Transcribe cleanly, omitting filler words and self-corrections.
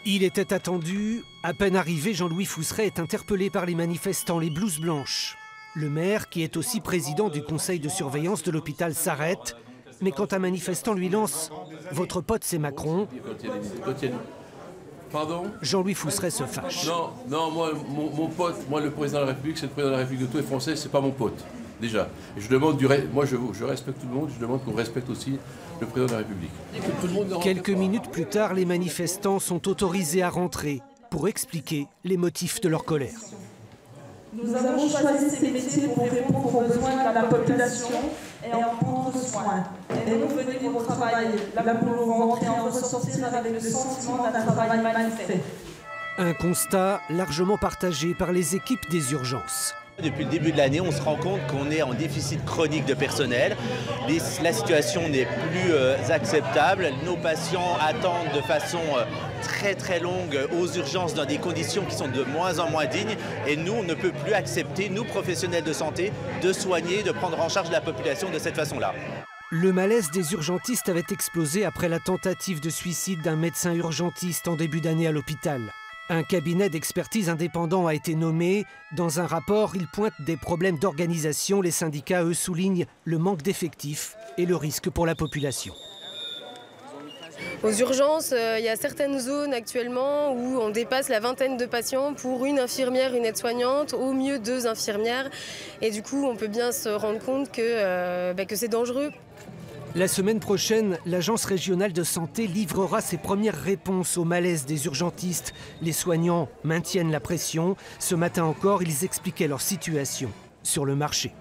Il était attendu. À peine arrivé, Jean-Louis Fousseret est interpellé par les manifestants, les blouses blanches. Le maire, qui est aussi président du conseil de surveillance de l'hôpital, s'arrête. Mais quand un manifestant lui lance « Votre pote, c'est Macron », Jean-Louis Fousseret se fâche. Non, moi, mon pote, moi, le président de la République, c'est le président de la République de tous les Français, c'est pas mon pote, déjà. Et je demande moi, je respecte tout le monde, je demande qu'on respecte aussi le président de la République. Quelques minutes plus tard, les manifestants sont autorisés à rentrer pour expliquer les motifs de leur colère. Nous avons choisi ces métiers pour répondre aux besoins de la population et en prendre soin. Et nous venons au travail, là pour nous rentrer en ressortir avec le sentiment d'un travail mal fait. Un constat largement partagé par les équipes des urgences. Depuis le début de l'année, on se rend compte qu'on est en déficit chronique de personnel. La situation n'est plus acceptable. Nos patients attendent de façon très longue aux urgences dans des conditions qui sont de moins en moins dignes. Et nous, on ne peut plus accepter, nous professionnels de santé, de soigner, de prendre en charge la population de cette façon-là. Le malaise des urgentistes avait explosé après la tentative de suicide d'un médecin urgentiste en début d'année à l'hôpital. Un cabinet d'expertise indépendant a été nommé. Dans un rapport, il pointe des problèmes d'organisation. Les syndicats, eux, soulignent le manque d'effectifs et le risque pour la population. Aux urgences, il y a certaines zones actuellement où on dépasse la vingtaine de patients pour une infirmière, une aide-soignante, au mieux 2 infirmières. Et du coup, on peut bien se rendre compte que c'est dangereux. La semaine prochaine, l'Agence régionale de santé livrera ses premières réponses au malaise des urgentistes. Les soignants maintiennent la pression. Ce matin encore, ils expliquaient leur situation sur le marché.